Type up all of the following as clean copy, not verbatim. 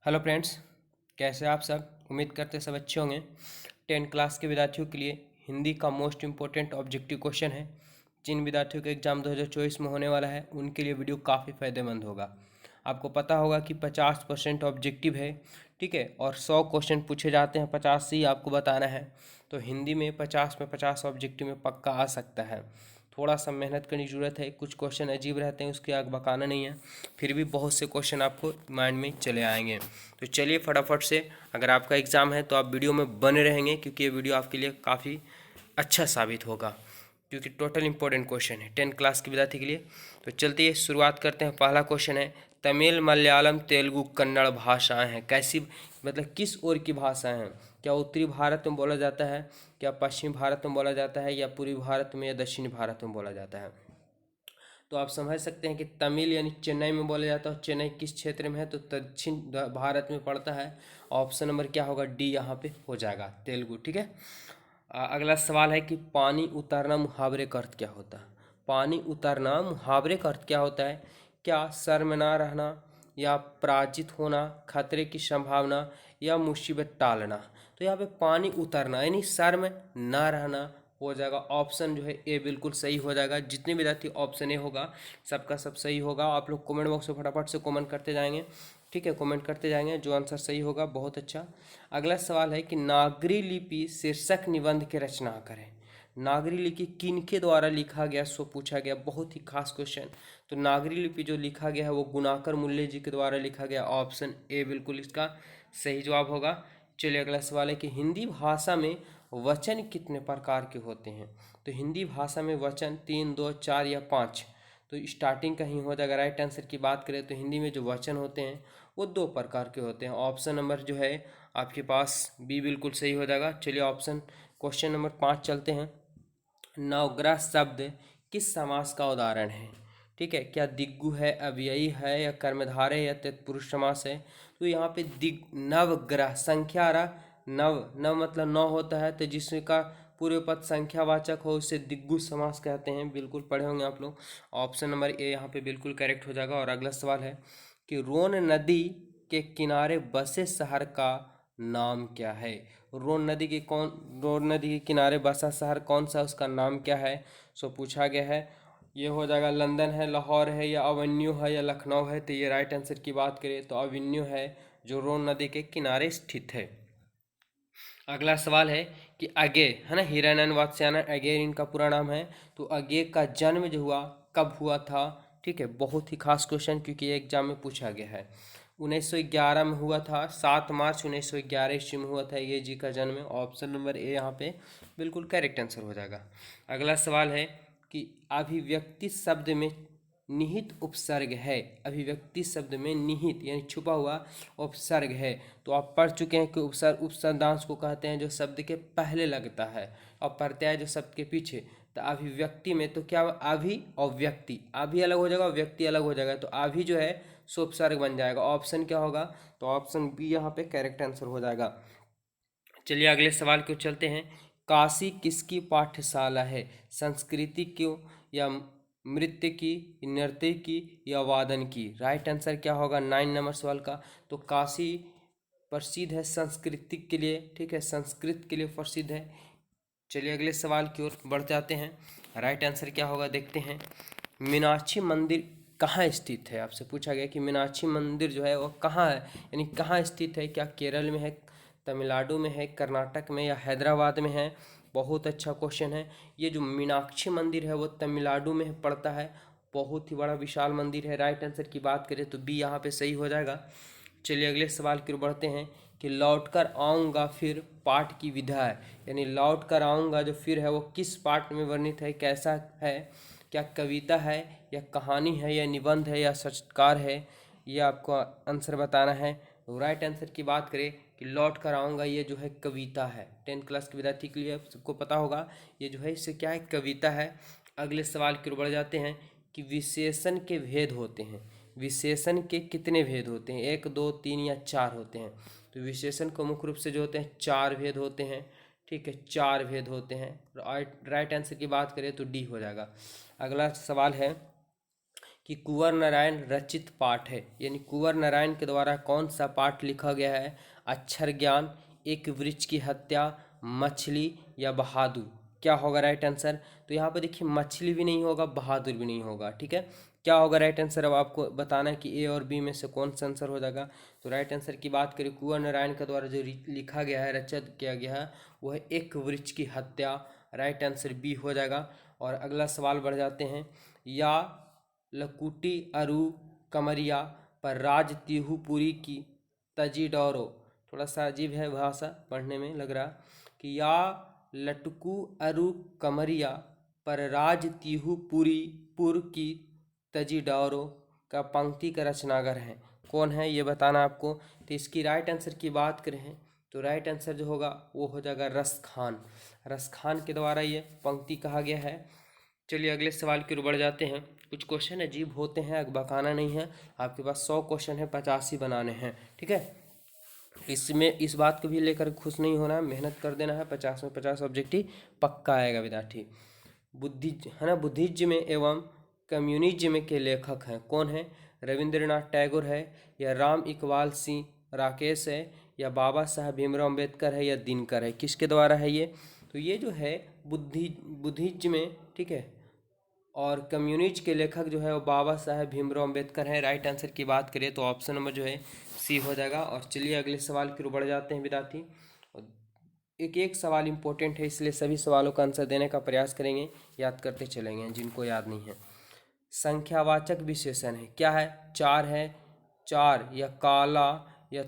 Hello friends, कैसे आप सब। उम्मीद करते सब अच्छे होंगे। 10 क्लास के विद्यार्थियों के लिए हिंदी का मोस्ट इम्पोर्टेंट ऑब्जेक्टिव क्वेश्चन है। जिन विद्यार्थियों का एग्जाम 2024 में होने वाला है उनके लिए वीडियो काफ़ी फ़ायदेमंद होगा। आपको पता होगा कि 50% ऑब्जेक्टिव है, ठीक है, और 100 क्वेश्चन पूछे जाते हैं, 50 से ही आपको बताना है। तो हिंदी में 50 में 50 ऑब्जेक्टिव में पक्का आ सकता है। थोड़ा सा मेहनत करने की ज़रूरत है, कुछ क्वेश्चन अजीब रहते हैं, उसके आग बकाना नहीं है, फिर भी बहुत से क्वेश्चन आपको माइंड में चले आएंगे। तो चलिए फटाफट से, अगर आपका एग्ज़ाम है तो आप वीडियो में बने रहेंगे क्योंकि ये वीडियो आपके लिए काफ़ी अच्छा साबित होगा, क्योंकि टोटल इंपॉर्टेंट क्वेश्चन है 10 क्लास के विद्यार्थी के लिए। तो चलते ही शुरुआत करते हैं। पहला क्वेश्चन है, तमिल मलयालम तेलुगु कन्नड़ भाषाएं हैं कैसी, मतलब किस ओर की भाषाएं हैं। क्या उत्तरी भारत में बोला जाता है, क्या पश्चिमी भारत में बोला जाता है, या पूर्वी भारत में या दक्षिणी भारत में बोला जाता है। तो आप समझ सकते हैं कि तमिल यानी चेन्नई में बोला जाता है। चेन्नई किस क्षेत्र में है, तो दक्षिण भारत में पड़ता है। ऑप्शन नंबर क्या होगा, डी यहाँ पे हो जाएगा, तेलुगु, ठीक है। अगला सवाल है कि पानी उतारना मुहावरे का अर्थ क्या होता है। पानी उतारना मुहावरे का अर्थ क्या होता है। क्या सर में ना रहना, या पराजित होना, खतरे की संभावना, या मुसीबत टालना। तो यहाँ पे पानी उतरना यानी सर में ना रहना हो जाएगा। ऑप्शन जो है ए बिल्कुल सही हो जाएगा। जितने विद्यार्थी ऑप्शन ए होगा सबका सब सही होगा। आप लोग कमेंट बॉक्स में फटाफट से कमेंट करते जाएंगे, ठीक है, कमेंट करते जाएंगे। जो आंसर सही होगा बहुत अच्छा। अगला सवाल है कि नागरी लिपि शीर्षक निबंध के रचना करें। नागरी लिपि किनके द्वारा लिखा गया सो पूछा गया, बहुत ही खास क्वेश्चन। तो नागरी लिपि जो लिखा गया है वो गुणाकर मूल्य जी के द्वारा लिखा गया। ऑप्शन ए बिल्कुल इसका सही जवाब होगा। चलिए अगला सवाल है कि हिंदी भाषा में वचन कितने प्रकार के होते हैं। तो हिंदी भाषा में वचन 3, 2, 4 या 5। तो स्टार्टिंग का ही हो जाएगा। राइट आंसर की बात करें तो हिंदी में जो वचन होते हैं वो 2 प्रकार के होते हैं। ऑप्शन नंबर जो है आपके पास बी बिल्कुल सही हो जाएगा। चलिए ऑप्शन क्वेश्चन नंबर 5 चलते हैं। नवग्रह शब्द किस समास का उदाहरण है, ठीक है। क्या दिग्गु है, अव्ययी है, या कर्मधारय है, या तत्पुरुष समास है। तो यहाँ पे दिग नवग्रह संख्या रहा, नव नव मतलब 9 होता है, तो जिसका पूर्व पद संख्यावाचक हो उसे दिग्गु समास कहते हैं। बिल्कुल पढ़े होंगे आप लोग। ऑप्शन नंबर ए यहाँ पे बिल्कुल करेक्ट हो जाएगा। और अगला सवाल है कि रोन नदी के किनारे बसे शहर का नाम क्या है। रोन नदी के किनारे बसा शहर कौन सा, उसका नाम क्या है, सो पूछा गया है। ये हो जाएगा लंदन है, लाहौर है, या अवेन्यू है, या लखनऊ है। तो ये राइट आंसर की बात करें तो अवेन्यू है, जो रोन नदी के किनारे स्थित है। अगला सवाल है कि अगे है ना, हिरण्यन वात्स्यायन अगे इनका पूरा नाम है। तो अगे का जन्म जो हुआ कब हुआ था, ठीक है। बहुत ही खास क्वेश्चन क्योंकि ये एग्जाम में पूछा गया है। 1911 में हुआ था, 7 मार्च 1911 ईस्वी में हुआ था ये जी का जन्म। ऑप्शन नंबर ए यहाँ पे बिल्कुल करेक्ट आंसर हो जाएगा। अगला सवाल है कि अभिव्यक्ति शब्द में निहित उपसर्ग है। अभिव्यक्ति शब्द में निहित यानी छुपा हुआ उपसर्ग है। तो आप पढ़ चुके हैं कि उपसर्ग उपसर्गांश को कहते हैं जो शब्द के पहले लगता है, और प्रत्यय जो शब्द के पीछे। तो अभिव्यक्ति में तो क्या अभि और व्यक्ति, अभि अलग हो जाएगा, व्यक्ति अलग हो जाएगा। तो अभि जो है सो उपसर्ग बन जाएगा। ऑप्शन क्या होगा, तो ऑप्शन बी यहाँ पे करेक्ट आंसर हो जाएगा। चलिए अगले सवाल को चलते हैं। काशी किसकी पाठशाला है। संस्कृति की, या नृत्य की, नृत्य की, या वादन की। राइट आंसर क्या होगा 9 नंबर सवाल का। तो काशी प्रसिद्ध है संस्कृति के लिए, ठीक है, संस्कृत के लिए प्रसिद्ध है। चलिए अगले सवाल की ओर बढ़ जाते हैं। राइट आंसर क्या होगा देखते हैं। मीनाक्षी मंदिर कहाँ स्थित है। आपसे पूछा गया कि मीनाक्षी मंदिर जो है वो कहाँ है, यानी कहाँ स्थित है। क्या केरल में है, तमिलनाडु में है, कर्नाटक में, या हैदराबाद में है। बहुत अच्छा क्वेश्चन है। ये जो मीनाक्षी मंदिर है वो तमिलनाडु में पड़ता है। बहुत ही बड़ा विशाल मंदिर है। राइट आंसर की बात करें तो बी यहाँ पे सही हो जाएगा। चलिए अगले सवाल की ओर बढ़ते हैं कि लौट कर आऊँगा फिर पाठ की विधा है। यानी लौट कर आऊँगा जो फिर है वो किस पाठ में वर्णित है, कैसा है। क्या कविता है, या कहानी है, या निबंध है, या साक्षात्कार है। ये आपको आंसर बताना है। राइट आंसर की बात करें कि लौट कर आऊँगा ये जो है कविता है। 10 क्लास के विद्यार्थी के लिए सबको पता होगा ये जो है इससे क्या है, कविता है। अगले सवाल की ओर बढ़ जाते हैं कि विशेषण के भेद होते हैं। विशेषण के कितने भेद होते हैं, 1, 2, 3 या 4 होते हैं। तो विशेषण को मुख्य रूप से जो होते हैं 4 भेद होते हैं, ठीक है, 4 भेद होते हैं। राइट आंसर की बात करें तो डी हो जाएगा। अगला सवाल है कि कुंवर नारायण रचित पाठ है, यानी कुंवर नारायण के द्वारा कौन सा पाठ लिखा गया है? अक्षर ज्ञान, एक वृक्ष की हत्या, मछली या बहादुर? क्या होगा राइट आंसर? तो यहाँ पर देखिए मछली भी नहीं होगा, बहादुर भी नहीं होगा, ठीक है। क्या होगा राइट आंसर? अब आपको बताना है कि ए और बी में से कौन सा आंसर हो जाएगा। तो राइट आंसर की बात करें, कुंवर नारायण के द्वारा जो लिखा गया है, रचित किया गया है, वो है एक वृक्ष की हत्या। राइट आंसर बी हो जाएगा। और अगला सवाल बढ़ जाते हैं। या लकुटी अरु कमरिया पर राज तिहुपुरी की तजी डौरो। थोड़ा सा अजीब है भाषा पढ़ने में लग रहा, कि या लटकू अरु कमरिया पर राज तिहुपुरी पुर की तजी डौरो का पंक्ति का रचनागर है। कौन है ये बताना आपको। तो इसकी राइट आंसर की बात करें तो राइट आंसर जो होगा वो हो जाएगा रस खान। रस खान के द्वारा ये पंक्ति कहा गया है। चलिए अगले सवाल की ओर बढ़ जाते हैं। कुछ क्वेश्चन अजीब होते हैं, बकाना नहीं है। आपके पास 100 क्वेश्चन है, 85 बनाने हैं, ठीक है। इसमें इस बात को भी लेकर खुश नहीं होना है, मेहनत कर देना है। 50 में 50 ऑब्जेक्टिव पक्का आएगा विद्यार्थी। बुद्धि है ना, बुद्धिज्म एवं कम्युनिज्म के लेखक हैं। कौन है? रविंद्रनाथ टैगोर है, या राम इकबाल सिंह राकेश है, या बाबा साहब भीमराव अम्बेडकर है, या दिनकर है? किसके द्वारा है ये? तो ये जो है बुद्धिज्म में, ठीक है, और कम्युनिस्ट के लेखक जो है वो बाबा साहेब भीमराव अम्बेडकर हैं। राइट आंसर की बात करें तो ऑप्शन नंबर जो है सी हो जाएगा। और चलिए अगले सवाल की ओर बढ़ जाते हैं विद्यार्थी। एक एक सवाल इंपॉर्टेंट है, इसलिए सभी सवालों का आंसर देने का प्रयास करेंगे, याद करते चलेंगे जिनको याद नहीं है। संख्यावाचक विशेषण है, क्या है? चार है, चार या काला या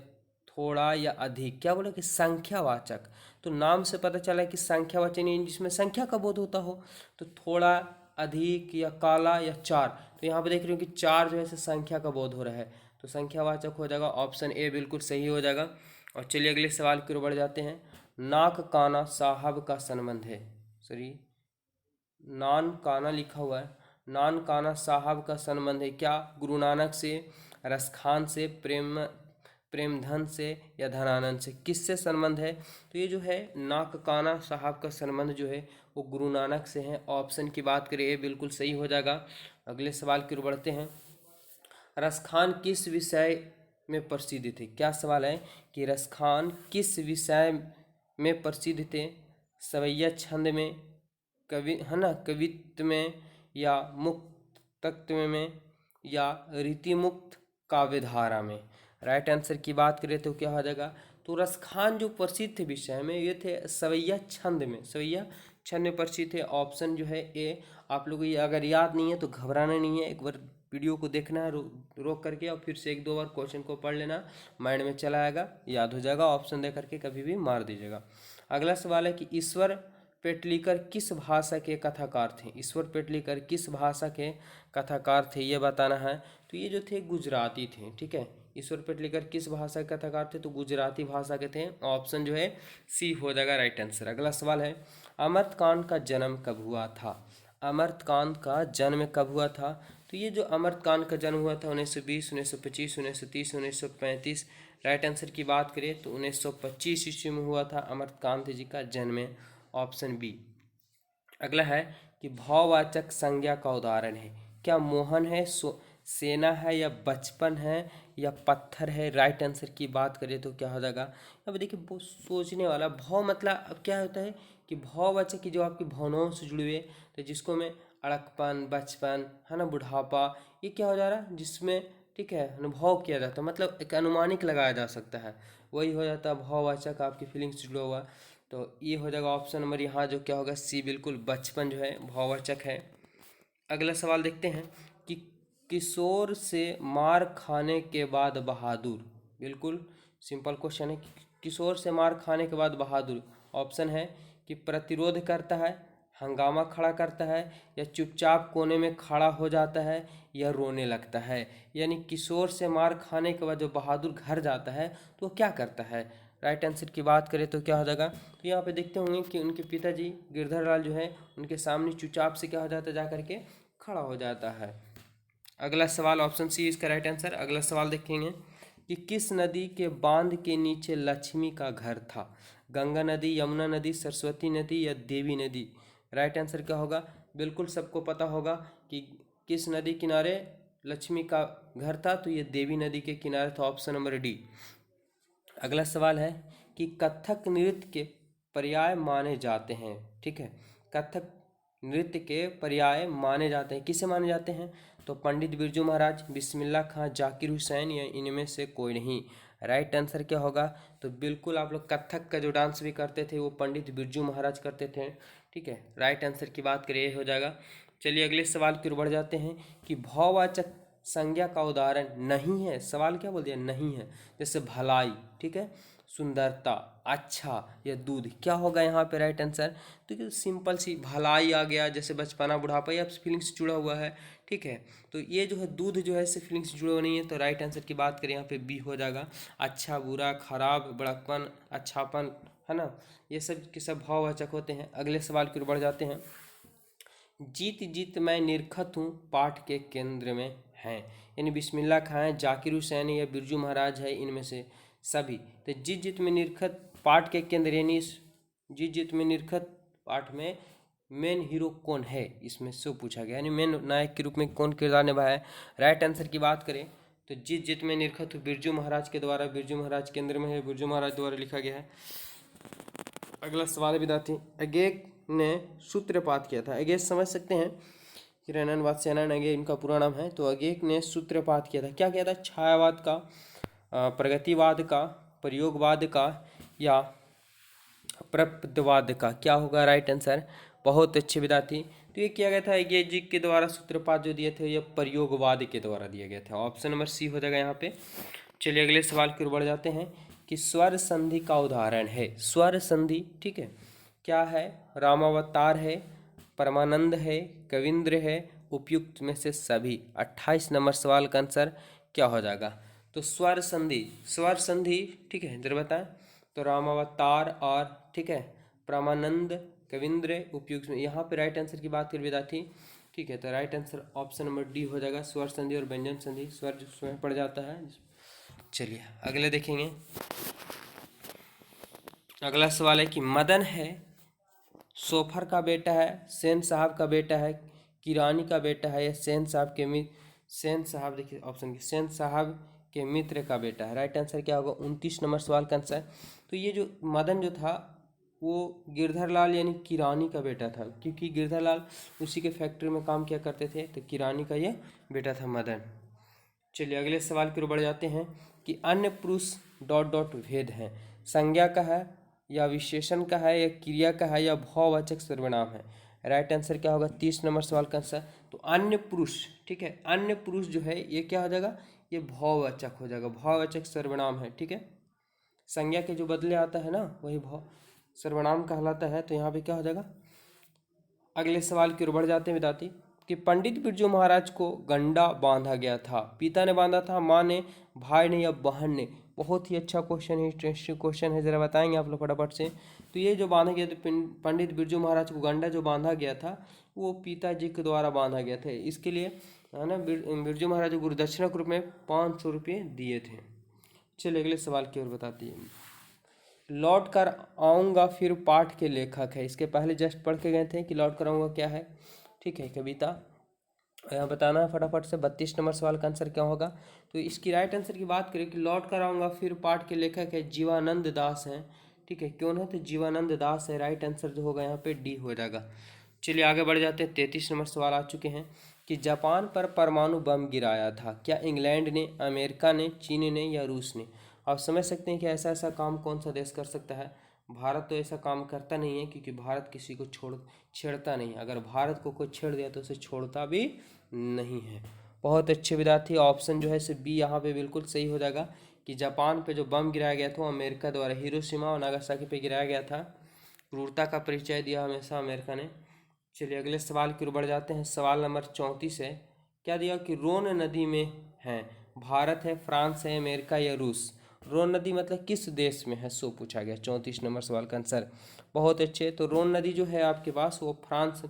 थोड़ा या अधिक। क्या बोले कि संख्यावाचक, तो नाम से पता चला कि संख्यावाचक नहीं जिसमें संख्या का बोध होता हो। तो थोड़ा, अधिक या काला या चार। तो यहाँ पे देख रहे हो कि चार जो है संख्या का बोध हो रहा है, तो संख्यावाचक हो जाएगा। ऑप्शन ए बिल्कुल सही हो जाएगा। और चलिए अगले सवाल की ओर बढ़ जाते हैं। नाक काना साहब का संबंध है, सॉरी नान काना लिखा हुआ है, नान काना साहब का संबंध है क्या? गुरु नानक से, रसखान से, प्रेमधन से, या धनानंद से? किससे संबंध है? तो ये जो है नाक काना साहब का संबंध जो है वो गुरु नानक से है। ऑप्शन की बात करें ये बिल्कुल सही हो जाएगा। अगले सवाल की ओर बढ़ते हैं। रसखान किस विषय में प्रसिद्ध थे? क्या सवाल है कि रसखान किस विषय में प्रसिद्ध थे? सवैया छंद में, कवि है ना, कवित्व में, या मुक्तत्व में, या रीतिमुक्त काव्यधारा में? राइट आंसर की बात करें तो क्या हो जाएगा? तो रसखान जो प्रसिद्ध थे विषय में ये थे सवैया छंद में, सवैया छंद में प्रसिद्ध थे। ऑप्शन जो है ए। आप लोगों को ये अगर याद नहीं है तो घबराना नहीं है, एक बार वीडियो को देखना है रोक करके, और फिर से एक दो बार क्वेश्चन को पढ़ लेना, माइंड में चला आएगा, याद हो जाएगा। ऑप्शन दे करके कभी भी मार दीजिएगा। अगला सवाल है कि ईश्वर पेटलीकर किस भाषा के कथाकार थे? ईश्वर पेटलीकर किस भाषा के कथाकार थे ये बताना है। तो ये जो थे गुजराती थे, ठीक है। ईश्वर पेटलीकर किस भाषा के कथाकार थे? तो गुजराती भाषा के थे। ऑप्शन जो है सी हो जाएगा राइट आंसर। अगला सवाल है अमर्तकांत का जन्म कब हुआ था? अमर्तकांत का जन्म कब हुआ था? तो ये जो अमर्तकांत का जन्म हुआ था 1920, 1925, 1930, 1935। राइट आंसर की बात करें तो 1925 ईस्वी में हुआ था अमर्तकांत जी का जन्म। Option B. अगला है कि भाववाचक संज्ञा का उदाहरण है। क्या मोहन है, सेना है, या बचपन है, या पत्थर है? राइट आंसर की बात करें तो क्या हो जाएगा? अब देखिए बहुत सोचने वाला। भाव मतलब अब क्या होता है कि भाववाचक की जो आपकी भावनाओं से जुड़े हुए, तो जिसको में अड़कपन, बचपन है ना, बुढ़ापा, ये क्या हो जा रहा है जिसमें, ठीक है, अनुभव किया जाता है, मतलब एक अनुमानिक लगाया जा सकता है, वही हो जाता है भाववाचक, आपकी फीलिंग्स से जुड़ा हुआ। तो ये हो जाएगा ऑप्शन नंबर यहाँ जो क्या होगा सी, बिल्कुल बचपन जो है भाववाचक है। अगला सवाल देखते हैं कि किशोर से मार खाने के बाद बहादुर। बिल्कुल सिंपल क्वेश्चन है। किशोर से मार खाने के बाद बहादुर। ऑप्शन है कि प्रतिरोध करता है, हंगामा खड़ा करता है, या चुपचाप कोने में खड़ा हो जाता है, या रोने लगता है। यानी किशोर से मार खाने के बाद जो बहादुर घर जाता है तो वो क्या करता है? राइट आंसर की बात करें तो क्या हो जाएगा? तो यहाँ पे देखते होंगे कि उनके पिताजी गिरधर लाल जो है उनके सामने चुपचाप से क्या हो जाता है, जा करके खड़ा हो जाता है। अगला सवाल ऑप्शन सी इसका राइट आंसर। अगला सवाल देखेंगे कि किस नदी के बांध के नीचे लक्ष्मी का घर था? गंगा नदी, यमुना नदी, सरस्वती नदी, या देवी नदी? राइट आंसर क्या होगा? बिल्कुल सबको पता होगा कि किस नदी किनारे लक्ष्मी का घर था, तो ये देवी नदी के किनारे था, ऑप्शन नंबर डी। अगला सवाल है कि कथक नृत्य के पर्याय माने जाते हैं। ठीक है, कथक नृत्य के पर्याय माने जाते हैं, किसे माने जाते हैं? तो पंडित बिरजू महाराज, बिस्मिल्लाह खां, जाकिर हुसैन या इनमें से कोई नहीं। राइट आंसर क्या होगा? तो बिल्कुल आप लोग कथक का जो डांस भी करते थे वो पंडित बिरजू महाराज करते थे। ठीक है, राइट आंसर की बात करिए, ये हो जाएगा। चलिए अगले सवाल की ओर बढ़ जाते हैं कि भाववाचक संज्ञा का उदाहरण नहीं है। सवाल क्या बोल दिया? नहीं है। जैसे भलाई, ठीक है, सुंदरता, अच्छा या दूध, क्या होगा यहाँ पे राइट आंसर? तो सिंपल सी भलाई आ गया, जैसे बचपना बुढ़ापा या फीलिंग्स से जुड़ा हुआ है। ठीक है, तो ये जो है दूध जो है इससे फीलिंग्स से जुड़ा हुआ नहीं है, तो राइट आंसर की बात करें यहाँ पे बी हो जाएगा। अच्छा, बुरा, खराब, बड़कपन, अच्छापन, है ना, ये सब के सब भाववाचक होते हैं। अगले सवाल की ओर बढ़ जाते हैं। जीत जीत मैं निरखत हूँ पाठ के केंद्र में हैं, यानी बिस्मिल्लाह खां है, जाकिर हुसैन या बिरजू महाराज है, इनमें से सभी। तो जीत जीत में निरखत पाठ के केंद्र, यानी जीत जीत में निरखत पाठ में मेन हीरो कौन है, इसमें से पूछा गया, यानी मेन नायक के रूप में कौन किरदार निभाया है। राइट आंसर की बात करें तो जीत जीत में निरखत बिरजू महाराज के द्वारा, बिरजू महाराज केंद्र में है, बिरजू महाराज द्वारा लिखा गया है। अगला सवाल विद्यार्थी, अगेक ने सूत्रपात किया था। अगेक समझ सकते हैं, हिरण्यन वात्स्यायन अगेक इनका पूरा नाम है। तो अगेक ने सूत्रपात किया था, क्या किया था? छायावाद का, प्रगतिवाद का, प्रयोगवाद का या प्रपदवाद का, क्या होगा राइट आंसर? बहुत अच्छे विद्यार्थी। तो ये किया गया था अगेक जी के द्वारा, सूत्रपात जो दिए थे ये प्रयोगवाद के द्वारा दिया गया था। ऑप्शन नंबर सी हो जाएगा यहाँ पे। चलिए अगले सवाल की ओर बढ़ जाते हैं कि स्वर संधि का उदाहरण है। स्वर संधि, ठीक है, क्या है? रामावतार है, परमानंद है, कविंद्र है, उपयुक्त में से सभी। 28 नंबर सवाल का आंसर क्या हो जाएगा? तो स्वर संधि, स्वर संधि, ठीक है, जरा बताएं। तो रामावतार और, ठीक है, परमानंद, कविंद्र, उपयुक्त में, यहाँ पे राइट आंसर की बात कर विद्यार्थी। ठीक है, तो right answer option number D हो जाएगा, स्वर संधि और व्यंजन संधि, स्वर जो स्वयं पड़ जाता है। चलिए अगले देखेंगे। अगला सवाल है कि मदन है, सोफर का बेटा है, सेन साहब का बेटा है, किरानी का बेटा है, या सेन साहब के सेन साहब, देखिए ऑप्शन की, सेन साहब के मित्र का बेटा है। राइट आंसर क्या होगा? 29 नंबर सवाल का आंसर। तो ये जो मदन जो था वो गिरधर लाल यानी किरानी का बेटा था, क्योंकि गिरधर लाल उसी के फैक्ट्री में काम किया करते थे, तो किरानी का ये बेटा था मदन। चलिए अगले सवाल की ओर बढ़ जाते हैं कि अन्य पुरुष डॉट डॉट भेद है। संज्ञा का है या विशेषण का है या क्रिया का है या भाववाचक सर्वनाम है। राइट आंसर क्या होगा? 30 नंबर सवाल का आंसर। तो अन्य पुरुष, ठीक है, अन्य पुरुष जो है ये क्या हो जाएगा? ये भाववाचक हो जाएगा, भाववाचक सर्वनाम है। ठीक है, संज्ञा के जो बदले आता है ना वही भाव सर्वनाम कहलाता है। तो यहाँ पे क्या हो जाएगा? अगले सवाल की ओर बढ़ जाते हैं विद्यार्थी कि पंडित बिरजू महाराज को गंडा बांधा गया था, पिता ने बांधा था, माँ ने, भाई ने या बहन ने? बहुत ही अच्छा क्वेश्चन है, इंटरेस्टिंग क्वेश्चन है, जरा बताएंगे आप लोग फटाफट से। तो ये जो बांधा गया था पंडित बिरजू महाराज को गंडा जो बांधा गया था वो पिताजी के द्वारा बांधा गया था। इसके लिए है ना बिरजू महाराज को गुरुदक्षिणा के रूप में 500 रुपये दिए थे। चलिए अगले सवाल की ओर बताती है। लौट कर आऊँगा फिर पाठ के लेखक है, इसके पहले जस्ट पढ़ के गए थे कि लौट कर आऊँगा क्या है। ठीक है, कविता। यहाँ बताना है फटाफट से, 32 नंबर सवाल का आंसर क्या होगा? तो इसकी राइट आंसर की बात करें कि लौट कर आऊँगा फिर पाठ के लेखक है जीवानंद दास हैं। ठीक है, क्यों है? तो जीवानंद दास है। राइट आंसर जो होगा यहाँ पे डी हो जाएगा। चलिए आगे बढ़ जाते हैं। 33 नंबर सवाल आ चुके हैं कि जापान पर परमाणु बम गिराया था, क्या इंग्लैंड ने, अमेरिका ने, चीन ने या रूस ने? आप समझ सकते हैं कि ऐसा ऐसा काम कौन सा देश कर सकता है। भारत तो ऐसा काम करता नहीं है, क्योंकि भारत किसी को छेड़ता नहीं। अगर भारत को कोई छेड़ दिया तो उसे छोड़ता भी नहीं है। बहुत अच्छे विद्यार्थी, ऑप्शन जो है से बी यहाँ पे बिल्कुल सही हो जाएगा कि जापान पे जो बम गिराया गया था वो अमेरिका द्वारा हिरोशिमा और नागासाकी पे गिराया गया था। क्रूरता का परिचय दिया हमेशा अमेरिका ने। चलिए अगले सवाल की ओर बढ़ जाते हैं। सवाल नंबर 34 है, क्या दिया कि रोन नदी में है, भारत है, फ्रांस है, अमेरिका या रूस? रोन नदी मतलब किस देश में है, सो पूछा गया। 34 नंबर सवाल का आंसर। बहुत अच्छे। तो रोन नदी जो है आपके पास वो फ्रांस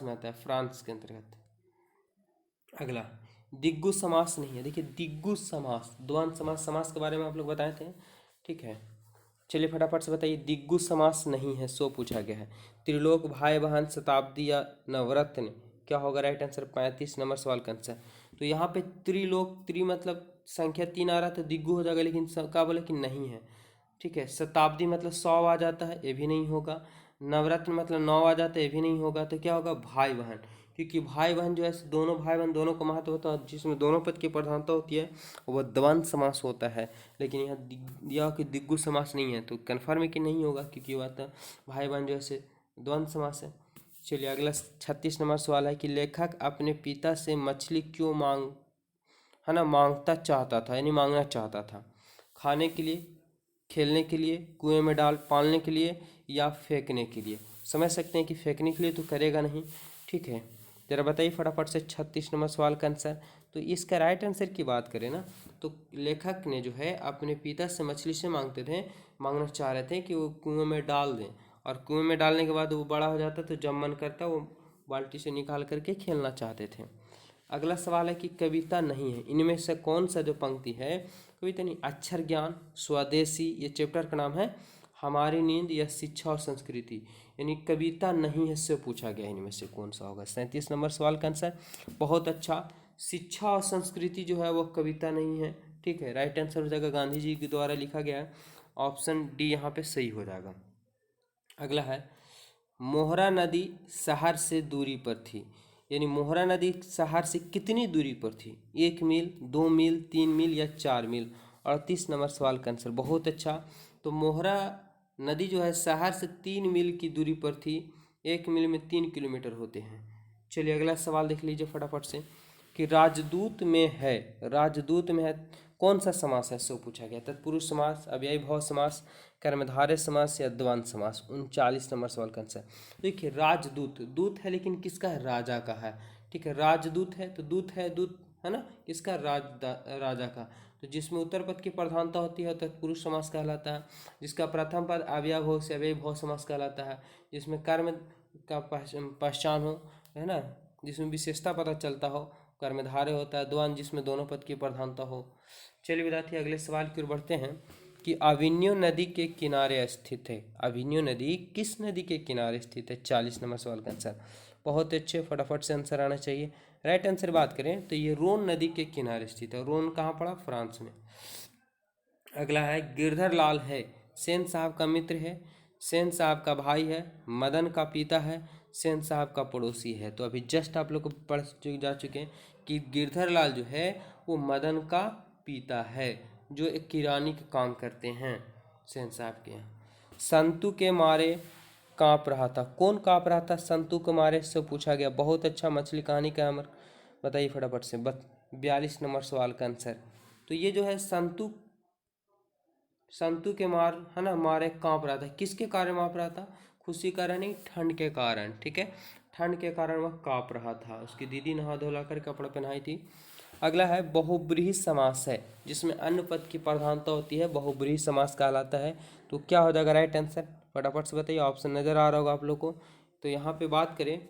में आता है, फ्रांस के अंतर्गत। अगला दिग्गु समास नहीं है। देखिए दिग्गु समास, द्वंद्व समास, समास के बारे में आप लोग बताए थे। ठीक है, चलिए फटाफट से बताइए। दिग्गु समास नहीं है, सो पूछा गया है। त्रिलोक, भाई बहन, शताब्दी या नवरत्न, क्या होगा राइट आंसर? 35 नंबर सवाल का आंसर। तो यहाँ पे त्रिलोक, त्रि मतलब संख्या 3 आ रहा तो दिग्गु हो जाएगा, लेकिन का बोले कि नहीं है। ठीक है, शताब्दी मतलब 100 आ जाता है, ये भी नहीं होगा। नवरत्न मतलब 9 आ जाता है, ये भी नहीं होगा। तो क्या होगा, भाई बहन, क्योंकि भाई बहन जो है दोनों भाई बहन दोनों का महत्व होता है, जिसमें दोनों पद की प्रधानता होती है वह द्वंद्व समास होता है। लेकिन यहाँ दिया कि दिग्गु समास नहीं है, तो कन्फर्म है कि नहीं होगा, क्योंकि वह तो भाई बहन जो है द्वंद्व समास है। चलिए अगला 36 नंबर सवाल है कि लेखक अपने पिता से मछली क्यों मांगता चाहता था, यानी मांगना चाहता था। खाने के लिए, खेलने के लिए, कुएं में डाल पालने के लिए, या फेंकने के लिए। समझ सकते हैं कि फेंकने के लिए तो करेगा नहीं। ठीक है, जरा बताइए फटाफट से 36 नंबर सवाल का आंसर। तो इसका राइट आंसर की बात करें ना, तो लेखक ने जो है अपने पिता से मछली से मांगना चाह रहे थे कि वो कुएं में डाल दें, और कुएं में डालने के बाद वो बड़ा हो जाता तो जब मन करता वो बाल्टी से निकाल करके खेलना चाहते थे। अगला सवाल है कि कविता नहीं है, इनमें से कौन सा जो पंक्ति है कविता नहीं। अक्षर ज्ञान, स्वदेशी, ये चैप्टर का नाम है, हमारी नींद, या शिक्षा और संस्कृति, यानी कविता नहीं है से पूछा गया, इनमें से कौन सा होगा। 37 नंबर सवाल का आंसर बहुत अच्छा, शिक्षा और संस्कृति जो है वो कविता नहीं है। ठीक है, राइट आंसर हो जाएगा, गांधी जी के द्वारा लिखा गया है, ऑप्शन डी यहाँ पे सही हो जाएगा। अगला है मोहरा नदी शहर से दूरी पर थी, यानी मोहरा नदी शहर से कितनी दूरी पर थी, 1 मील, 2 मील, 3 मील, या 4 मील। 38 नंबर सवाल का आंसर बहुत अच्छा, तो मोहरा नदी जो है शहर से 3 मील की दूरी पर थी, 1 मील में 3 किलोमीटर होते हैं। चलिए अगला सवाल देख लीजिए फटाफट से कि राजदूत में है कौन सा समास है, सो पूछा गया। तत्पुरुष समास, अव्ययी भाव समास, कर्मधारय समास, या द्वंद्व समास। 39 नंबर सवाल का आंसर देखिए, राजदूत दूत है, लेकिन किसका है, राजा का है। ठीक है, राजदूत है तो दूत है ना, किसका, राजा का। तो जिसमें उत्तर पद की प्रधानता होती है तत्पुरुष समास कहलाता है। जिसका प्रथम पद अव्यय भाव से अव्ययी भाव समास कहलाता है। जिसमें कर्म का पहचान हो, है ना, जिसमें विशेषता पता चलता हो, कर्मधारय होता है। द्वंद्व जिसमें दोनों पद की प्रधानता हो। चलिए विद्यार्थी अगले सवाल की ओर बढ़ते हैं कि अभिन्यो नदी के किनारे स्थित है। अभिन्यो नदी किस नदी के किनारे स्थित है, 40 नंबर सवाल का आंसर। बहुत अच्छे, फटाफट से आंसर आना चाहिए। राइट आंसर बात करें तो ये रोन नदी के किनारे स्थित है। रोन कहाँ पड़ा, फ्रांस में। अगला है गिरधर लाल है सेन साहब का मित्र है, सेन साहब का भाई है, मदन का पिता है, सेन साहब का पड़ोसी है। तो अभी जस्ट आप लोग को पढ़ जा चुके हैं कि गिरधर लाल जो है वो मदन का पिता है, जो एक किरानी का काम करते हैं सेन साहब के यहाँ। संतु के मारे काँप रहा था, कौन काँप रहा था, संतु के मारे से पूछा गया। बहुत अच्छा, मछली कहानी का अमर बताइए फटाफट से। 42 नंबर सवाल का आंसर। तो ये जो है संतु के है ना, मारे कांप रहा था, किसके कारण कांप रहा था, खुशी के कारण नहीं, ठंड के कारण। ठीक है, ठंड के कारण वह कांप रहा था, उसकी दीदी नहा धोला कर कपड़े पहनाई थी। अगला है बहुब्रीहि समास है, जिसमें अन्य पद की प्रधानता होती है, बहुब्रीहि समास कहलाता है। तो क्या हो जाएगा राइट आंसर, फटाफट से बताइए, ऑप्शन नजर आ रहा होगा आप लोग को। तो यहाँ पे बात करें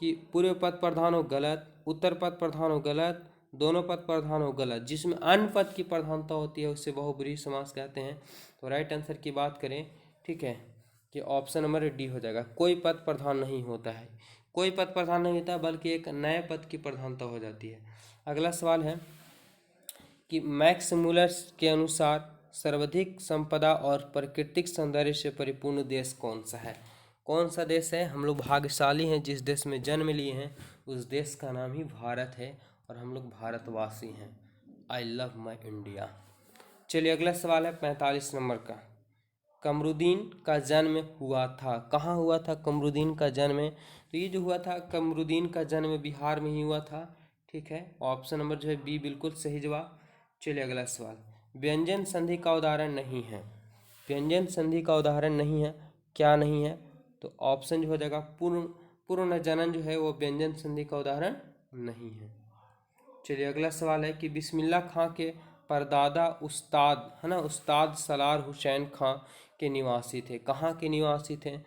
कि पूर्व पद प्रधान हो गलत, उत्तर पद प्रधान हो गलत, दोनों पद प्रधान हो गलत, जिसमें अन्य पद की प्रधानता होती है उससे बहुब्रीहि समास कहते हैं। तो राइट आंसर की बात करें, ठीक है, कि ऑप्शन नंबर डी हो जाएगा। कोई पद प्रधान नहीं होता है, कोई पद प्रधान नहीं होता, बल्कि एक नए पद की प्रधानता हो जाती है। अगला सवाल है कि मैक्स मुलर के अनुसार सर्वाधिक संपदा और प्राकृतिक सौंदर्य से परिपूर्ण देश कौन सा है। कौन सा देश है, हम लोग भाग्यशाली हैं जिस देश में जन्म लिए हैं, उस देश का नाम ही भारत है, और हम लोग भारतवासी हैं। I love my India. चलिए अगला सवाल है 45 नंबर का। कमरुद्दीन का जन्म हुआ था, कहाँ हुआ था कमरुद्दीन का जन्म, तो ये जो हुआ था कमरुद्दीन का जन्म बिहार में ही हुआ था। ठीक है, ऑप्शन नंबर जो है बी बिल्कुल सही जवाब। चलिए अगला सवाल, व्यंजन संधि का उदाहरण नहीं है, व्यंजन संधि का उदाहरण नहीं है, क्या नहीं है, तो ऑप्शन जो हो जाएगा पूर्ण जनन जो है वो व्यंजन संधि का उदाहरण नहीं है। चलिए अगला सवाल है कि बिस्मिल्लाह खां के परदादा उस्ताद, है ना, उस्ताद सलार हुसैन खां के निवासी थे, कहाँ के निवासी थे,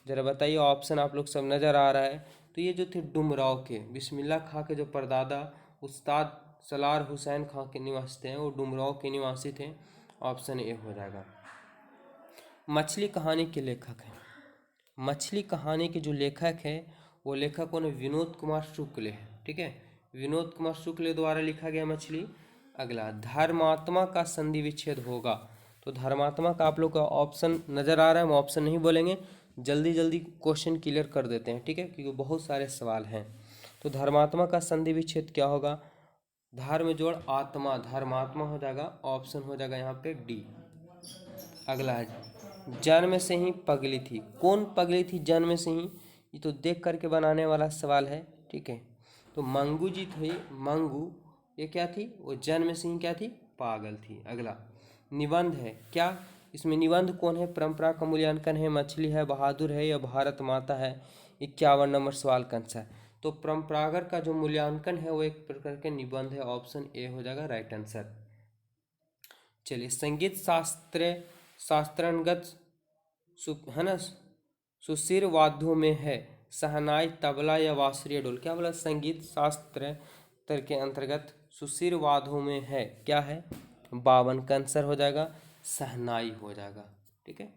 जरा बताइए। ऑप्शन आप लोग सब नज़र आ रहा है। तो ये जो थे डुमराव के, बिस्मिल्लाह खां के जो परदादा उस्ताद सलार हुसैन खां के निवासी थे वो डुमराव के निवासी थे, ऑप्शन ए हो जाएगा। मछली कहानी के लेखक हैं, मछली कहानी के जो लेखक हैं वो लेखक कौन है, विनोद कुमार शुक्ल है। ठीक है, विनोद कुमार शुक्ल द्वारा लिखा गया मछली। अगला, धर्मात्मा का संधि विच्छेद होगा। तो धर्मात्मा का आप लोग का ऑप्शन नज़र आ रहा है, हम ऑप्शन नहीं बोलेंगे, जल्दी जल्दी क्वेश्चन क्लियर कर देते हैं, ठीक है, क्योंकि बहुत सारे सवाल हैं। तो धर्मात्मा का संधि विच्छेद क्या होगा? धर्म जोड़ आत्मा, धर्मात्मा हो जाएगा, ऑप्शन हो जाएगा यहाँ पे डी। अगला है, जन्म से ही पगली थी। कौन पगली थी जन्म से ही? ये तो देख करके बनाने वाला सवाल है, ठीक है। तो मंगू जी थी, मंगू, ये क्या थी? वो जन्म से ही क्या थी? पागल थी। अगला, निबंध है क्या? इसमें निबंध कौन है? परंपरा का मूल्यांकन है, मछली है, बहादुर है या भारत माता है? 51 नंबर सवाल का आंसर। तो परंपरागत का जो मूल्यांकन है वो एक प्रकार के निबंध है, ऑप्शन ए हो जाएगा राइट आंसर। चलिए, संगीत शास्त्रांगत है ना, सुशिर वाद्यों में है, शहनाई, तबला या बांसुरी ढोल? क्या बोला? संगीत शास्त्र के अंतर्गत सुशिर वाद्यों में है, क्या है? 52 का आंसर हो जाएगा, शहनाई हो जाएगा, ठीक है।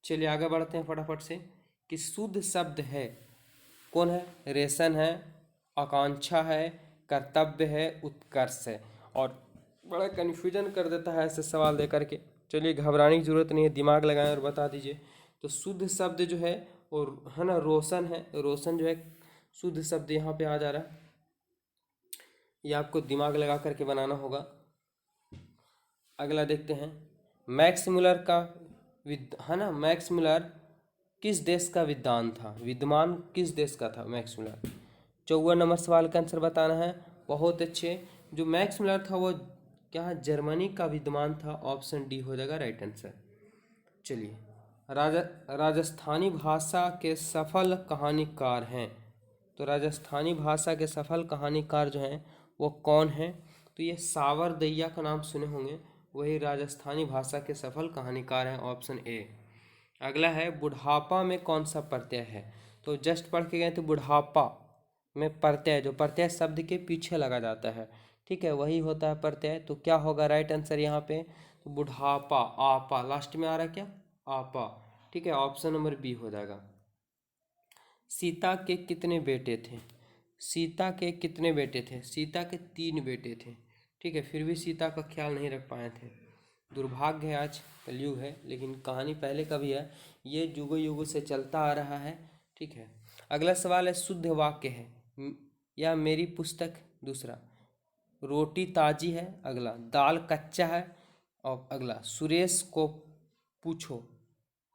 चलिए आगे बढ़ते हैं फटाफट से। कि शुद्ध शब्द है, कौन है? रेशन है, आकांक्षा है, कर्तव्य है, उत्कर्ष है। और बड़ा कन्फ्यूजन कर देता है ऐसे सवाल दे करके। चलिए घबराने की जरूरत नहीं है, दिमाग लगाएं और बता दीजिए। तो शुद्ध शब्द जो है और है ना, रोशन है, रोशन जो है शुद्ध शब्द यहाँ पे आ जा रहा है, ये आपको दिमाग लगा करके बनाना होगा। अगला देखते हैं, मैक्स मुलर का है ना, मैक्स मुलर किस देश का विद्वान था? विद्वान किस देश का था मैक्स मुलर? 54 नंबर सवाल का आंसर बताना है। बहुत अच्छे, जो मैक्स मुलर था वो क्या जर्मनी का विद्वान था, ऑप्शन डी हो जाएगा राइट आंसर। चलिए, राजस्थानी भाषा के सफल कहानीकार हैं। तो राजस्थानी भाषा के सफल कहानीकार जो हैं वो कौन हैं? तो ये सावर दैया का नाम सुने होंगे, वही राजस्थानी भाषा के सफल कहानीकार हैं, ऑप्शन ए। अगला है, बुढ़ापा में कौन सा प्रत्यय है? तो जस्ट पढ़ के गए तो बुढ़ापा में प्रत्यय, जो प्रत्यय शब्द के पीछे लगा जाता है, ठीक है, वही होता है प्रत्यय। तो क्या होगा राइट आंसर यहाँ पे? तो बुढ़ापा, आपा लास्ट में आ रहा है, क्या? आपा, ठीक है, ऑप्शन नंबर बी हो जाएगा। सीता के कितने बेटे थे? सीता के कितने बेटे थे? सीता के 3 बेटे थे, ठीक है, फिर भी सीता का ख्याल नहीं रख पाए थे। दुर्भाग्य है, आज कलयुग है, लेकिन कहानी पहले का भी है, ये युगों युगों से चलता आ रहा है, ठीक है। अगला सवाल है, शुद्ध वाक्य है या मेरी पुस्तक? दूसरा, रोटी ताजी है। अगला, दाल कच्चा है। और अगला, सुरेश को पूछो।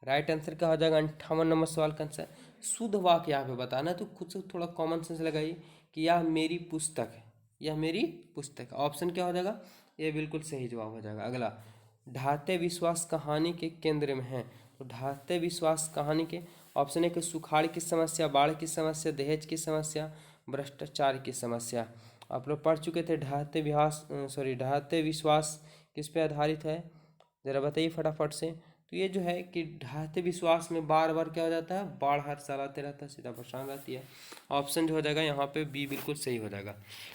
राइट आंसर क्या हो जाएगा? 58 नंबर सवाल का आंसर। शुद्ध वाक्य यहाँ पे बताना, तो खुद से थोड़ा कॉमन सेंस लगाइए कि यह मेरी पुस्तक है, यह मेरी पुस्तक। ऑप्शन क्या हो जाएगा? ये बिल्कुल सही जवाब हो जाएगा। अगला, ढाते विश्वास कहानी के केंद्र में है। तो ढाते विश्वास कहानी के ऑप्शन है कि सुखाड़ की समस्या, बाढ़ की समस्या, दहेज की समस्या, भ्रष्टाचार की समस्या। आप लोग पढ़ चुके थे ढाते विश्वास किस पे आधारित है, ज़रा बताइए फटाफट से। तो ये जो है कि ढाते विश्वास में बार बार क्या हो जाता है? बाढ़ हर साल आते रहता है, सीधा परेशान रहती है। ऑप्शन जो हो जाएगा यहाँ पे बी बिल्कुल सही हो जाएगा।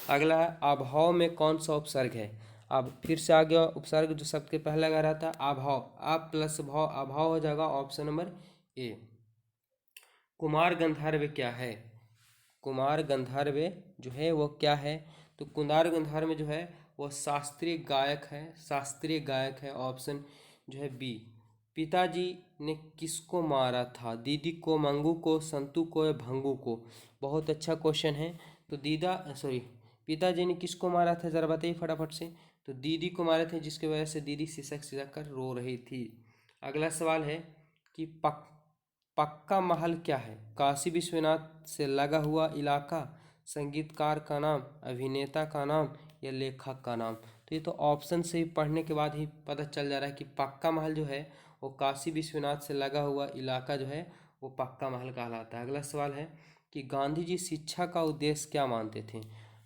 अगला है, अभाव में कौन सा उपसर्ग है? अब फिर से आ गया उपसर्ग, जो शब्द के पहले लगा रहता है, अभाव, आप प्लस भाव, अभाव हो जाएगा, option number A. Kumar Gandharva क्या है? कुमार गंधर्व जो है वो क्या है? तो कुमार गंधर्व जो है वो शास्त्रीय गायक है, शास्त्रीय गायक है, ऑप्शन जो है बी। पिताजी ने किसको मारा था? दीदी को, मंगू को, संतू को या भंगू को? बहुत अच्छा क्वेश्चन है। तो पिताजी ने किसको मारा था, ज़रा बताइए फटाफट से। तो दीदी को मारे थे, जिसकी वजह से दीदी सिसक सिसक कर रो रही थी। अगला सवाल है कि पक्का महल क्या है? काशी विश्वनाथ से लगा हुआ इलाका, संगीतकार का नाम, अभिनेता का नाम या लेखक का नाम? तो ये तो ऑप्शन से ही पढ़ने के बाद ही पता चल जा रहा है कि पक्का महल जो है वो काशी विश्वनाथ से लगा हुआ इलाका जो है वो पक्का महल कहलाता है। अगला सवाल है कि गांधी जी शिक्षा का उद्देश्य क्या मानते थे?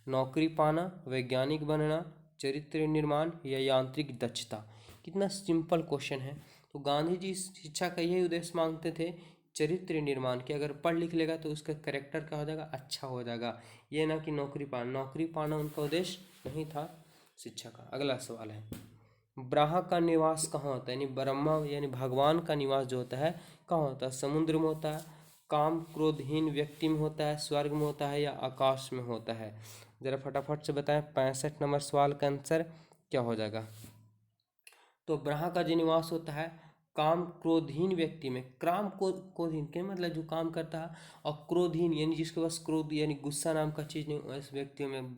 नौकरी पाना, वैज्ञानिक बनना, चरित्र निर्माण या यांत्रिक दक्षता? कितना सिंपल क्वेश्चन है। तो गांधी जी शिक्षा का यही उद्देश्य मांगते थे, चरित्र निर्माण, कि अगर पढ़ लिख लेगा तो उसका करेक्टर क्या हो जाएगा? अच्छा हो जाएगा। ये ना कि नौकरी पाना उनका उद्देश्य नहीं था शिक्षा का। अगला सवाल है, ब्रह्मा का निवास कहाँ होता है? यानी ब्रह्मा यानी भगवान का निवास जो होता है कहाँ होता है? समुद्र में होता है, काम क्रोधहीन व्यक्ति में होता है, स्वर्ग में होता है या आकाश में होता है? ज़रा फटाफट से बताएं 65 नंबर सवाल का आंसर क्या हो जाएगा। तो ब्रह्मा का जो निवास होता है काम क्रोधहीन व्यक्ति में, क्रोधहीन के मतलब जो काम करता है, और क्रोधहीन यानी जिसके पास क्रोध यानी गुस्सा नाम का चीज़ नहीं, ऐसे व्यक्तियों में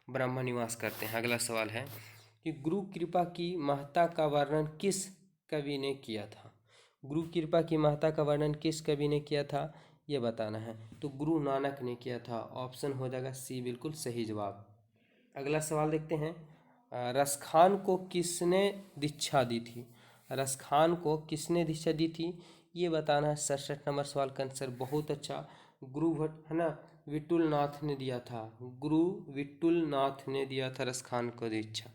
ब्रह्मा निवास करते हैं। अगला सवाल है कि गुरु कृपा की महत्ता का वर्णन किस कवि ने किया था। गुरु कृपा की महत्ता का वर्णन किस कवि ने किया था, ये बताना है। तो गुरु नानक ने किया था, ऑप्शन हो जाएगा सी बिल्कुल सही जवाब। अगला सवाल देखते हैं, रसखान को किसने दीक्षा दी थी। रसखान को किसने दीक्षा दी थी ये बताना है। 67 नंबर सवाल का आंसर बहुत अच्छा, गुरु भट्ट है ना, विट्ठुल नाथ ने दिया था। गुरु विट्ठुल नाथ ने दिया था रसखान को दीक्षा।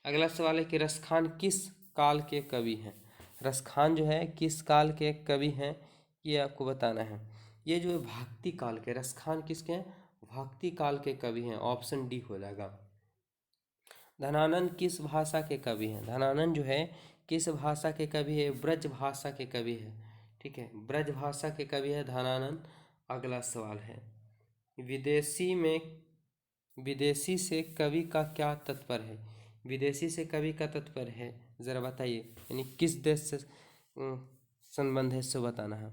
अगला सवाल है कि रसखान किस काल के कवि हैं। रसखान जो है किस काल के कवि हैं ये आपको बताना है। ये जो है भक्ति काल के, रसखान किसके हैं, भक्ति काल के कवि हैं, ऑप्शन डी हो जाएगा। धनानंद किस भाषा के कवि हैं। धनानंद जो है किस भाषा के कवि है, ब्रज भाषा के कवि है। ठीक है, ब्रज भाषा के कवि है धनानंद। अगला सवाल है विदेशी से कवि का क्या तात्पर्य है। विदेशी से कवि का तात्पर्य है ज़रा बताइए, यानी किस देश से संबंध है इससे बताना है।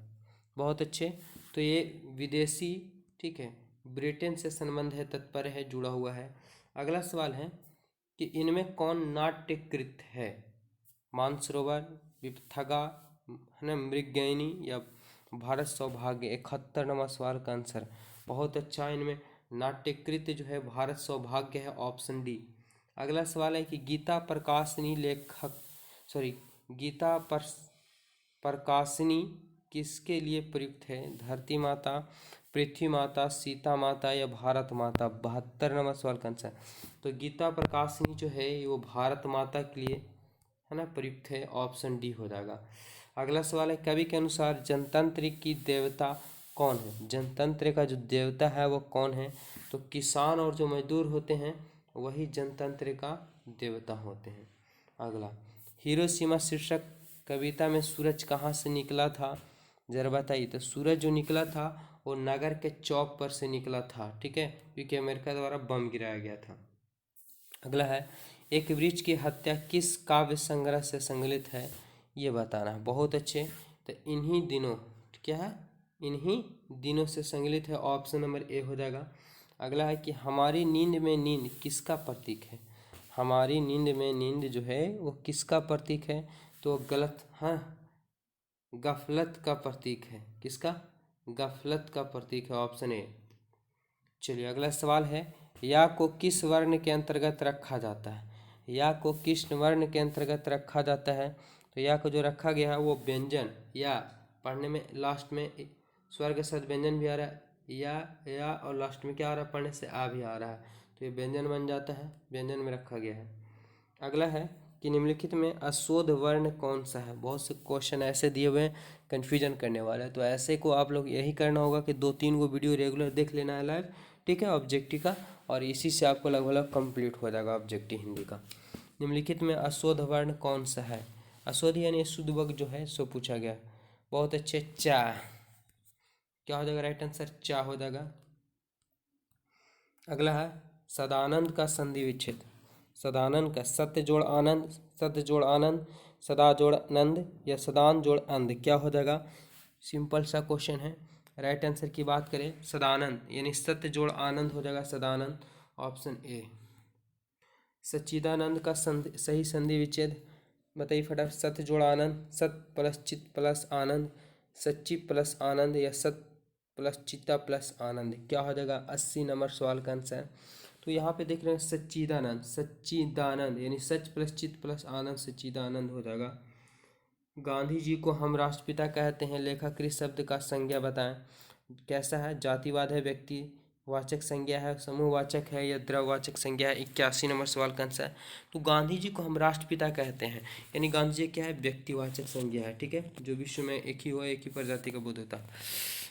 बहुत अच्छे, तो ये विदेशी, ठीक है, ब्रिटेन से संबंध है, तात्पर्य है, जुड़ा हुआ है। अगला सवाल है कि इनमें कौन नाट्यकृत है। मानसरोवर, विपथगा, है ना, मृगयनी या भारत सौभाग्य। 71 नंबर सवाल का आंसर बहुत अच्छा, इनमें नाट्यकृत जो है भारत सौभाग्य है, ऑप्शन डी। अगला सवाल है कि गीता प्रकाशिनी किसके लिए प्रयुक्त है। धरती माता, पृथ्वी माता, सीता माता या भारत माता। 72 नंबर सवाल का आंसर। तो गीता प्रकाशिनी जो है वो भारत माता के लिए है ना प्रयुक्त है, ऑप्शन डी हो जाएगा। अगला सवाल है कवि के अनुसार जनतंत्र की देवता कौन है। जनतंत्र का जो देवता है वो कौन है, तो किसान और जो मजदूर होते हैं वही जनतंत्र का देवता होते हैं। अगला, हिरोशिमा शीर्षक कविता में सूरज कहाँ से निकला था, जरा बताइए। तो सूरज जो निकला था वो नगर के चौक पर से निकला था, ठीक है, क्योंकि अमेरिका द्वारा बम गिराया गया था। अगला है एक वृक्ष की हत्या किस काव्य संग्रह से संकलित है, ये बताना है। बहुत अच्छे, तो इन्हीं दिनों, क्या है, इन्हीं दिनों से संकलित है, ऑप्शन नंबर ए हो जाएगा। अगला है कि हमारी नींद में नींद किसका प्रतीक है। हमारी नींद में नींद जो है वो किसका प्रतीक है, तो गलत, हाँ, गफलत का प्रतीक है। किसका, गफलत का प्रतीक है, ऑप्शन ए। चलिए अगला सवाल है या को किस वर्ण के अंतर्गत रखा जाता है। या को किस वर्ण के अंतर्गत रखा जाता है, तो या को जो रखा गया है वो व्यंजन, या पढ़ने में लास्ट में स्वर के साथ व्यंजन भी आ रहा है, या और लास्ट में क्या आ रहा है, पढ़ने से आ भी आ रहा है, तो ये व्यंजन बन जाता है, व्यंजन में रखा गया है। अगला है कि निम्नलिखित में अशोध वर्ण कौन सा है। बहुत से क्वेश्चन ऐसे दिए हुए हैं कन्फ्यूजन करने वाला है, तो ऐसे को आप लोग यही करना होगा कि 2-3 को वीडियो रेगुलर देख लेना है लाइव, ठीक है, ऑब्जेक्टिव का, और इसी से आपको लगभग कंप्लीट हो जाएगा ऑब्जेक्टिव हिंदी का। निम्नलिखित में अशोध वर्ण कौन सा है। अशोध यानी शुद्ध वर्ग जो है सो पूछा गया। बहुत अच्छे, चा, क्या हो जाएगा राइट आंसर, चा हो जाएगा। अगला है सदानंद का संधि विच्छेद। सदानंद का सत्य जोड़ आनंद, सत्य जोड़ आनंद, सदा जोड़ आनंद या सदान जोड़ अंध, क्या हो जाएगा। सिंपल सा क्वेश्चन है। राइट आंसर की बात करें सदानंद यानी सत्य जोड़ आनंद हो जाएगा सदानंद, ऑप्शन ए। सच्चिदानंद का सही संधि विच्छेद बताइए फटाफट। सत्य जोड़ आनंद, सत प्लस चित प्लस आनंद, सच्ची प्लस आनंद या सत प्लस चित्ता प्लस आनंद, क्या हो जाएगा। 80 नंबर सवाल का आंसर। तो यहाँ पे देख रहे हैं सच्चिदानंद, सच्चिदानंद यानी सच प्लस चित प्लस आनंद, सच्चिदानंद हो जाएगा। गांधी जी को हम राष्ट्रपिता कहते हैं, लेखक इस शब्द का संज्ञा बताएं। कैसा है, जातिवाद है, व्यक्ति वाचक संज्ञा है, समूहवाचक है या द्रववाचक संज्ञा है। 81 नंबर सवाल का आंसर। तो गांधी जी को हम राष्ट्रपिता कहते हैं, यानी गांधी जी क्या है, व्यक्तिवाचक संज्ञा है, ठीक है, जो विश्व में एक ही हुआ, एक ही प्रजाति का बोध होता है।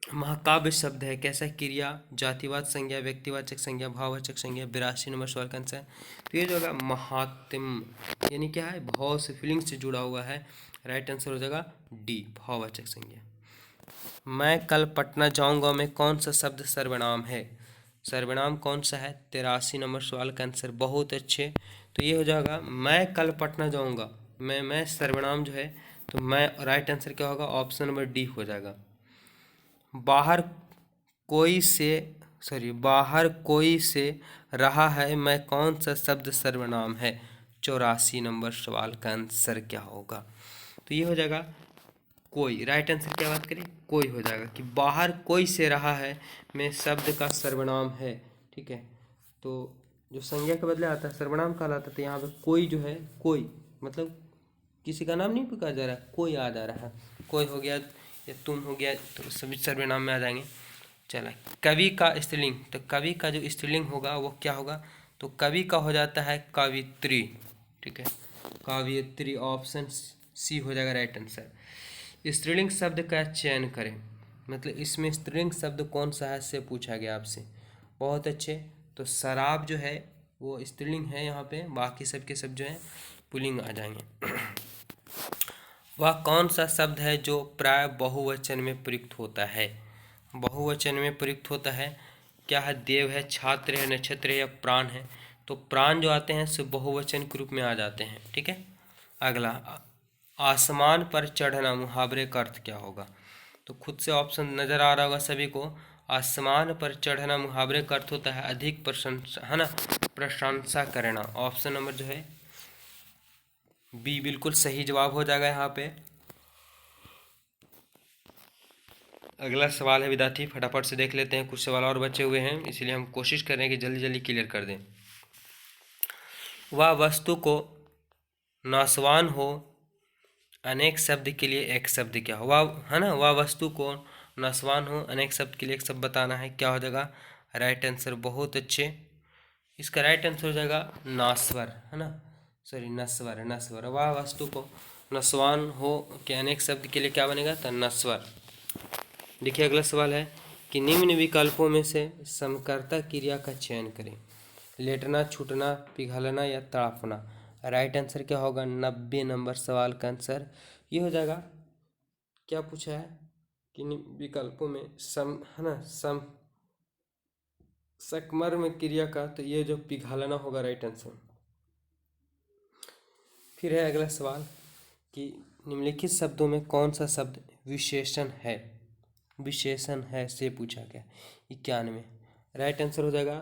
महाकाव्य शब्द है, कैसा, क्रिया, जातिवाद संज्ञा, व्यक्तिवाचक संज्ञा, भाववाचक संज्ञा। 82 नंबर सवाल का आंसर। तो ये जो होगा महात्म यानी क्या है, भाव से, फीलिंग से जुड़ा हुआ है, राइट आंसर हो जाएगा डी, भाववाचक संज्ञा। मैं कल पटना जाऊंगा में कौन सा शब्द सर्वनाम है। सर्वनाम कौन सा है? 83 नंबर सवाल का आंसर। बहुत अच्छे। तो ये हो जाएगा मैं कल पटना जाऊंगा। मैं सर्वनाम जो है, तो मैं राइट आंसर क्या होगा? ऑप्शन नंबर डी हो जाएगा। बाहर कोई से बाहर कोई से रहा है, मैं कौन सा शब्द सर्वनाम है? 84 नंबर सवाल का आंसर क्या होगा? तो ये हो जाएगा कोई। राइट आंसर क्या बात करें? कोई हो जाएगा कि बाहर कोई से रहा है में शब्द का सर्वनाम है। ठीक है, तो जो संज्ञा के बदले आता है सर्वनाम कहलाता है। तो यहाँ पे कोई जो है, कोई मतलब किसी का नाम नहीं पुकारा जा रहा है, कोई आ जा रहा है। कोई हो गया या तुम हो गया, तो सभी सर्वनाम में आ जाएंगे। चला, कवि का स्त्रीलिंग। तो कवि का जो स्त्रीलिंग होगा वो क्या होगा? तो कवि का हो जाता है कवित्री। ठीक है, कवित्री। ऑप्शन सी हो जाएगा राइट आंसर। स्त्रीलिंग शब्द का चयन करें। मतलब इसमें स्त्रीलिंग शब्द कौन सा है से पूछा गया आपसे। बहुत अच्छे। तो शराब जो है वो स्त्रीलिंग है यहाँ पे, बाकी सबके सब जो है पुल्लिंग आ जाएंगे। वह कौन सा शब्द है जो प्राय बहुवचन में प्रयुक्त होता है? बहुवचन में प्रयुक्त होता है। क्या है? देव है, छात्र है, नक्षत्र है या प्राण है? तो प्राण जो आते हैं सो बहुवचन के रूप में आ जाते हैं। ठीक है, अगला, आसमान पर चढ़ना मुहावरे का अर्थ क्या होगा? तो खुद से ऑप्शन नजर आ रहा होगा सभी को। आसमान पर चढ़ना मुहावरे का अर्थ होता है अधिक प्रशंसा, है ना, प्रशंसा करना। ऑप्शन नंबर जो है बी बिल्कुल सही जवाब हो जाएगा यहाँ पे। अगला सवाल है विद्यार्थी, फटाफट से देख लेते हैं, कुछ सवाल और बचे हुए हैं, इसलिए हम कोशिश कर रहे हैं कि जल्दी जल्दी क्लियर कर दें। वह वस्तु को नासवान हो अनेक शब्द के लिए एक शब्द क्या हो? वह, है ना, वह वस्तु को नासवान हो अनेक शब्द के लिए एक शब्द बताना है। क्या हो जाएगा राइट आंसर? बहुत अच्छे। इसका राइट आंसर हो जाएगा नास्वर, है ना, नस्वर। नस्वर, वह वस्तु को नस्वान हो के अनेक शब्द के लिए क्या बनेगा? तो नस्वर। देखिए अगला सवाल है कि निम्न विकल्पों में से समकर्ता क्रिया का चयन करें। लेटना, छूटना, पिघलना या तड़पना। राइट आंसर क्या होगा? 90 नंबर सवाल का आंसर ये हो जाएगा। क्या पूछा है कि विकल्पों में सम, है ना, सम सकमर्म क्रिया का, तो ये जो पिघलना होगा राइट आंसर। फिर है अगला सवाल कि निम्नलिखित शब्दों में कौन सा शब्द विशेषण है? विशेषण है से पूछा गया। 91 राइट आंसर हो जाएगा।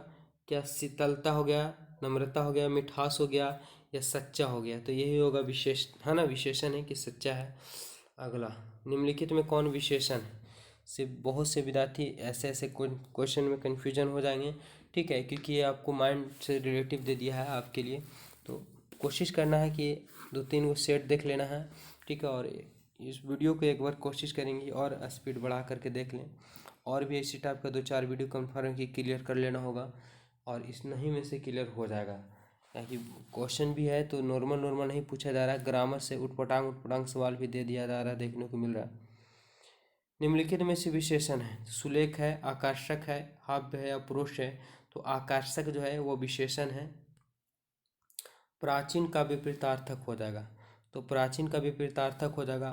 क्या शीतलता हो गया, नम्रता हो गया, मिठास हो गया या सच्चा हो गया? तो यही होगा विशेष, है ना, विशेषण है कि सच्चा है। अगला, निम्नलिखित में कौन विशेषण है? से बहुत से विद्यार्थी ऐसे ऐसे क्वेश्चन में कन्फ्यूजन हो जाएंगे। ठीक है, क्योंकि ये आपको माइंड से रिलेटिव दे दिया है आपके लिए, तो कोशिश करना है कि 2-3 को सेट देख लेना है। ठीक है, और इस वीडियो को एक बार कोशिश करेंगे और स्पीड बढ़ा करके देख लें। और भी इसी टाइप का 2-4 वीडियो कंफर्म की क्लियर कर लेना होगा, और इस नहीं में से क्लियर हो जाएगा। ताकि क्वेश्चन भी है तो नॉर्मल नॉर्मल नहीं पूछा जा रहा है, ग्रामर से उटपटांग सवाल भी दे दिया जा रहा है, देखने को मिल रहा है। निम्नलिखित में से विशेषण है, सुलेख है, आकर्षक है, हाव्य है या पुरुष है? तो आकर्षक जो है वो विशेषण है। प्राचीन का विपरीतार्थक हो जाएगा। तो प्राचीन का विपरीतार्थक हो जाएगा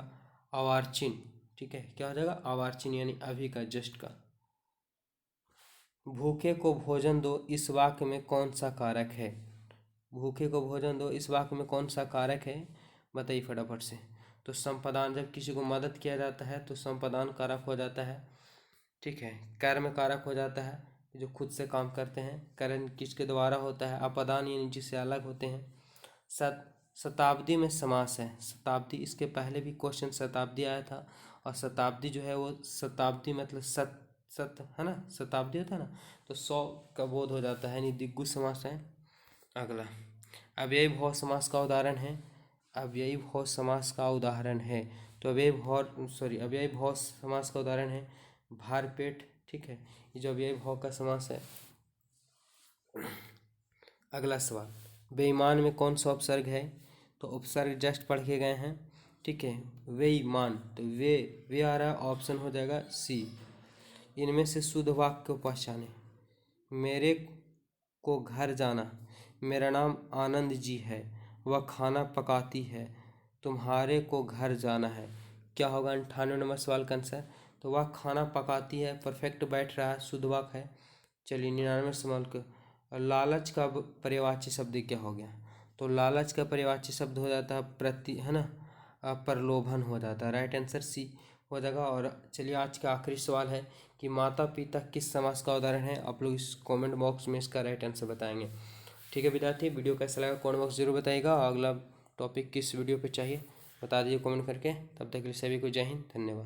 अवार्चिन। ठीक है, क्या हो जाएगा? अवार्चिन, यानी अभी का, जस्ट का। भूखे को भोजन दो इस वाक्य में कौन सा कारक है? भूखे को भोजन दो इस वाक्य में कौन सा कारक है? बताइए फटाफट से। तो संपादान, जब किसी को मदद किया जाता है तो संपादान कारक हो जाता है। ठीक है, कर्म कारक हो जाता है, जो खुद से काम करते हैं। कर्म किसके द्वारा होता है? अपदान, यानी जिससे अलग होते हैं। शताब्दी में समास है। शताब्दी, इसके पहले भी क्वेश्चन शताब्दी आया था, और शताब्दी जो है वो शताब्दी मतलब सत, है ना, शताब्दी होता है ना, तो 100 का बोध हो जाता है, यानी द्विगु समास है। अगला, अव्ययी भाव समास का उदाहरण है। अव्ययी भाव समास का उदाहरण है। तो अव्ययी भाव समास का उदाहरण है भारपेट। ठीक है, ये जो अव्ययी भाव का समास है। अगला सवाल, बेईमान में कौन सा उपसर्ग है? तो उपसर्ग जस्ट पढ़ के गए हैं। ठीक है, बेईमान, तो वे आ रहा है, ऑप्शन हो जाएगा सी। इनमें से शुद्ध वाक्य को पहचाने। मेरे को घर जाना, मेरा नाम आनंद जी है, वह खाना पकाती है, तुम्हारे को घर जाना है। क्या होगा 98 नंबर सवाल का आंसर? तो वह खाना पकाती है, परफेक्ट बैठ रहा है, शुद्ध वाक्य है। चलिए 99 सवाल का लालच का पर्यायवाची शब्द क्या हो गया? तो लालच का पर्यायवाची शब्द हो जाता है है ना, प्रलोभन हो जाता है। राइट आंसर सी हो जाएगा। और चलिए आज का आखिरी सवाल है कि माता पिता किस समास का उदाहरण है? आप लोग इस कमेंट बॉक्स में इसका राइट आंसर बताएंगे। ठीक है विद्यार्थी, वीडियो कैसा लगा कमेंट बॉक्स जरूर बताइएगा। अगला टॉपिक किस वीडियो पे चाहिए बता दीजिए कमेंट करके। तब तक के लिए सभी को जय हिंद, धन्यवाद।